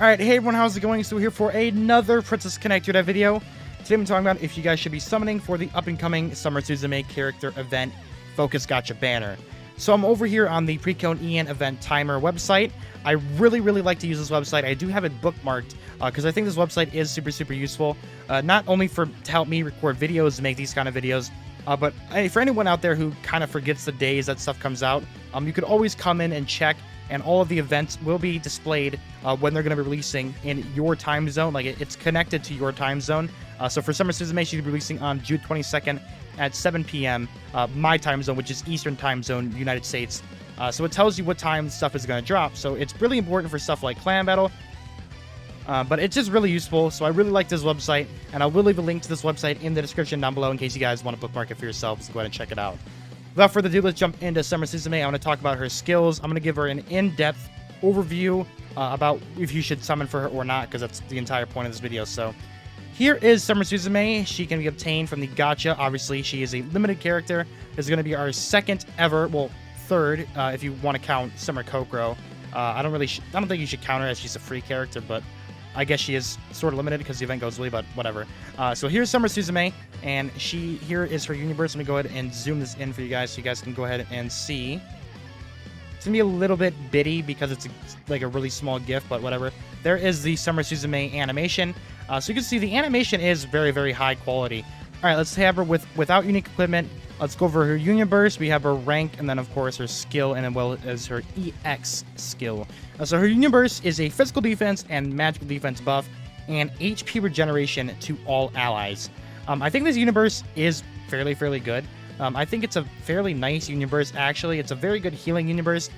Alright, hey everyone, how's it going? So we're here for another Princess Connect video. Today I'm talking about if you guys should be summoning for the up-and-coming Summer Suzume character event Focus Gacha banner. So I'm over here on the Priconne EN event timer website. I really like to use this website. I do have it bookmarked because I think this website is super useful. Not only to help me record videos and make these kind of videos, but for anyone out there who kind of forgets the days that stuff comes out, you could always come in and check, and all of the events will be displayed when they're going to be releasing in your time zone. Like, it's connected to your time zone. So for Summer Suzume, she'll be releasing on June 22nd at 7 p.m. My time zone, which is Eastern time zone, United States. So it tells you what time stuff is going to drop. So it's really important for stuff like Clan Battle. But it's just really useful, so I really like this website, and I will leave a link to this website in the description down below in case you guys want to bookmark it for yourselves. So go ahead and check it out. Without further ado, let's jump into Summer Suzume. I want to talk about her skills. I'm going to give her an in-depth overview about if you should summon for her or not, because that's the entire point of this video. So here is Summer Suzume. She can be obtained from the gacha. Obviously, she is a limited character. This is going to be our second ever, well, third, if you want to count Summer Kokoro. I don't think you should count her as she's a free character, but I guess she is sort of limited because the event goes early, but whatever. So here's Summer Suzume, and here is her universe. Let me go ahead and zoom this in for you guys so you guys can go ahead and see. It's going to be a little bit bitty because it's like a really small GIF, but whatever. There is the Summer Suzume animation. So you can see the animation is very high quality. All right, let's have her without unique equipment. Let's go over her universe. We have her rank, and then, of course, her skill, and as well as her EX skill. So her universe is a physical defense and magical defense buff, and HP regeneration to all allies. I think this universe is fairly good. I think it's a fairly nice universe, actually. It's a very good healing universe.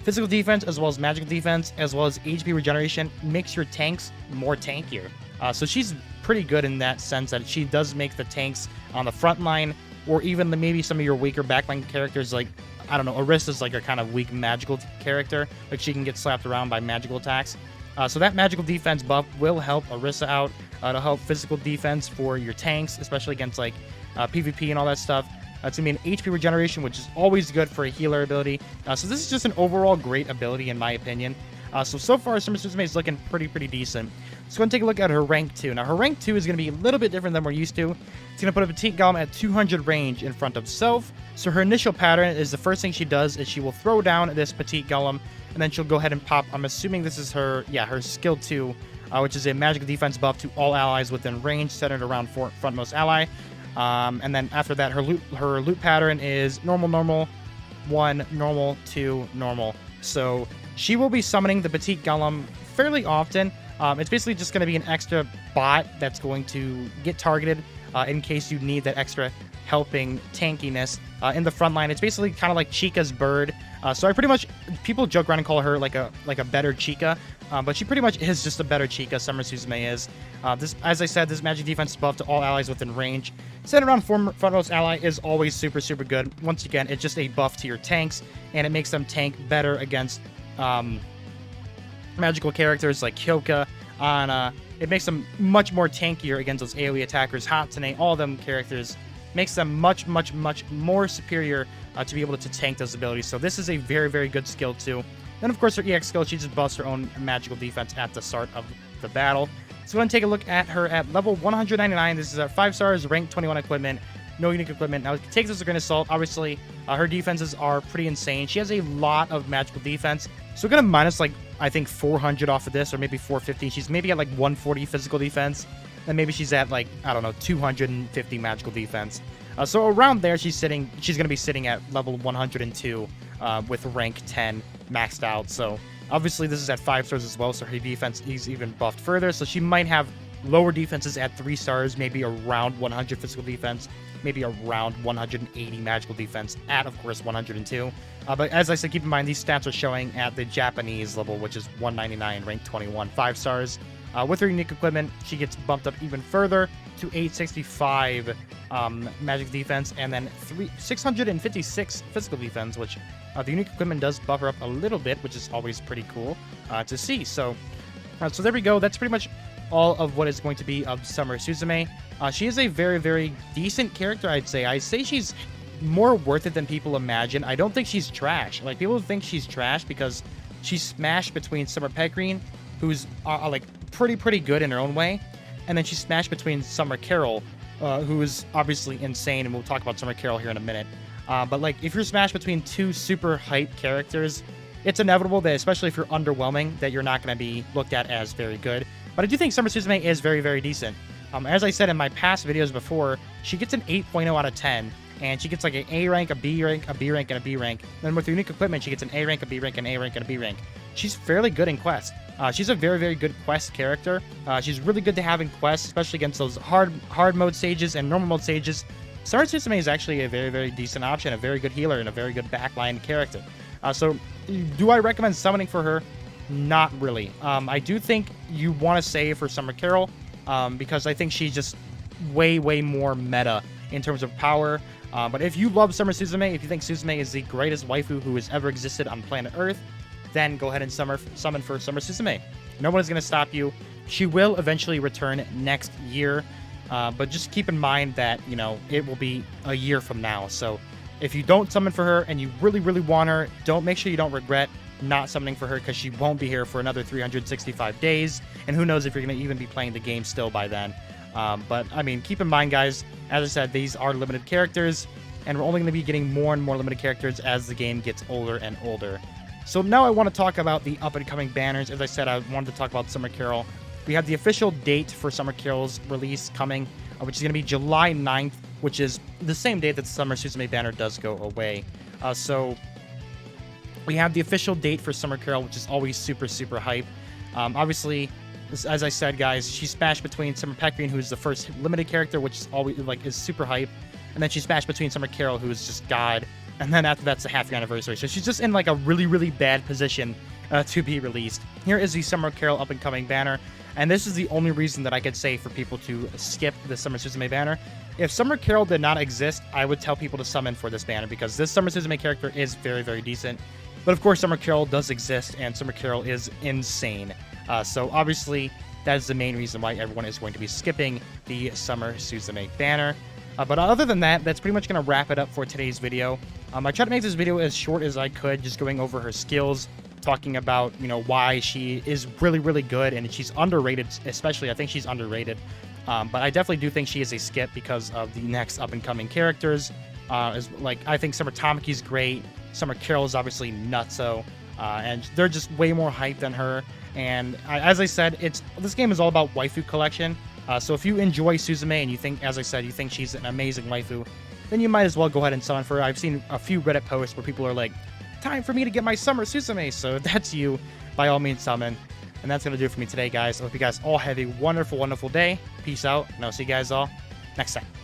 Physical defense, as well as magical defense, as well as HP regeneration, makes your tanks more tankier. So she's pretty good in that sense that she does make the tanks on the front line, or even maybe some of your weaker backline characters, like, I don't know, Arista's like a kind of weak magical character. Like, she can get slapped around by magical attacks. So that magical defense buff will help Arista out to help physical defense for your tanks, especially against, like, PvP and all that stuff. It's going to be an HP regeneration, which is always good for a healer ability. So this is just an overall great ability, in my opinion. So far, Summer Suzume is looking pretty decent. Let's go and take a look at her rank 2. Now, her rank 2 is going to be a little bit different than we're used to. It's going to put a Petite Golem at 200 range in front of self. So her initial pattern is the first thing she does is she will throw down this Petite Golem, and then she'll go ahead and pop. I'm assuming this is her skill 2, which is a magical defense buff to all allies within range, centered around frontmost ally. And then after that, her loot pattern is normal, 1, normal, 2, normal. So she will be summoning the Petite Golem fairly often. It's basically just going to be an extra bot that's going to get targeted in case you need that extra helping tankiness in the front line. It's basically kind of like Chica's bird. So people joke around and call her like a better Chica, but she pretty much is just a better Chica. Summer Suzume is. As I said, this magic defense buff to all allies within range, centered around frontmost ally, is always super good. Once again, it's just a buff to your tanks, and it makes them tank better against magical characters like Kyoka, Ana. It makes them much more tankier against those AoE attackers, Hatsune, all of them characters. Makes them much more superior to be able to tank those abilities. So this is a very good skill too. Then, of course, her EX skill, she just buffs her own magical defense at the start of the battle. So we're going to take a look at her at level 199. This is our 5 stars, rank 21 equipment, no unique equipment. Now, take this with a grain of salt. Obviously, her defenses are pretty insane. She has a lot of magical defense. So we're going to minus, like, I think 400 off of this, or maybe 450. She's maybe at, like, 140 physical defense. And maybe she's at, like, I don't know, 250 magical defense. So around there, she's going to be sitting at level 102 with rank 10 maxed out. So obviously, this is at 5 stars as well, so her defense is even buffed further. So she might have lower defenses at 3 stars, maybe around 100 physical defense, maybe around 180 magical defense at, of course, 102. But as I said, keep in mind, these stats are showing at the Japanese level, which is 199, rank 21, 5 stars. With her unique equipment, she gets bumped up even further to 865 magic defense, and then 656 physical defense, which the unique equipment does buff her up a little bit, which is always pretty cool to see. So there we go. That's pretty much all of what is going to be of Summer Suzume. She is a very decent character, I'd say. I say she's more worth it than people imagine. I don't think she's trash. Like, people think she's trash because she's smashed between Summer Pegrine who's like pretty good in her own way, and then she's smashed between Summer Carol, who is obviously insane, and we'll talk about Summer Carol here in a minute. But like, if you're smashed between two super hype characters, it's inevitable that, especially if you're underwhelming, that you're not going to be looked at as very good. But I do think Summer Suzume is very decent. As I said in my past videos before, she gets an 8.0 out of 10, and she gets like an A rank, a B rank, a B rank, and a B rank. Then with unique equipment, she gets an A rank, a B rank, an A rank, and a B rank. She's fairly good in Quest. She's a very good Quest character. She's really good to have in Quest, especially against those hard mode stages and normal mode stages. Summer Suzume is actually a very decent option, a very good healer, and a very good backline character. So, do I recommend summoning for her? Not really. I do think you want to save for Summer Carol, because I think she's just way more meta in terms of power. But if you love Summer Suzume, if you think Suzume is the greatest waifu who has ever existed on planet Earth, then go ahead and summon for Summer Suzume. No one is going to stop you. She will eventually return next year, but just keep in mind that, you know, it will be a year from now. So if you don't summon for her and you really want her, make sure you don't regret not summoning for her, because she won't be here for another 365 days, and who knows if you're going to even be playing the game still by then. But I mean, keep in mind, guys, as I said, these are limited characters, and we're only going to be getting more and more limited characters as the game gets older and older. So now I want to talk about the up-and-coming banners. As I said, I wanted to talk about Summer Carol. We have the official date for Summer Carol's release coming, which is going to be July 9th, which is the same date that the Summer Suzume banner does go away. So we have the official date for Summer Carol, which is always super hype. Obviously, as I said, guys, she's smashed between Summer Pecrian, who's the first limited character, which is always is super hype, and then she's smashed between Summer Carol, who is just God, and then after that's the half-year anniversary. So she's just in like a really bad position to be released. Here is the Summer Carol up-and-coming banner, and this is the only reason that I could say for people to skip the Summer Suzume banner. If Summer Carol did not exist, I would tell people to summon for this banner, because this Summer Suzume character is very decent. But of course, Summer Carol does exist, and Summer Carol is insane. So obviously, that is the main reason why everyone is going to be skipping the Summer Suzume banner. But other than that, that's pretty much going to wrap it up for today's video. I tried to make this video as short as I could, just going over her skills, talking about, you know, why she is really good, and she's underrated, especially. I think she's underrated. But I definitely do think she is a skip because of the next up-and-coming characters. I think Summer Tamaki's great. Summer Carol is obviously nutso, and they're just way more hype than her. And as I said, this game is all about waifu collection. So if you enjoy Suzume and you think, as I said, you think she's an amazing waifu, then you might as well go ahead and summon for her. I've seen a few Reddit posts where people are like, time for me to get my Summer Suzume. So if that's you, by all means summon. And that's going to do it for me today, guys. I hope you guys all have a wonderful day. Peace out, and I'll see you guys all next time.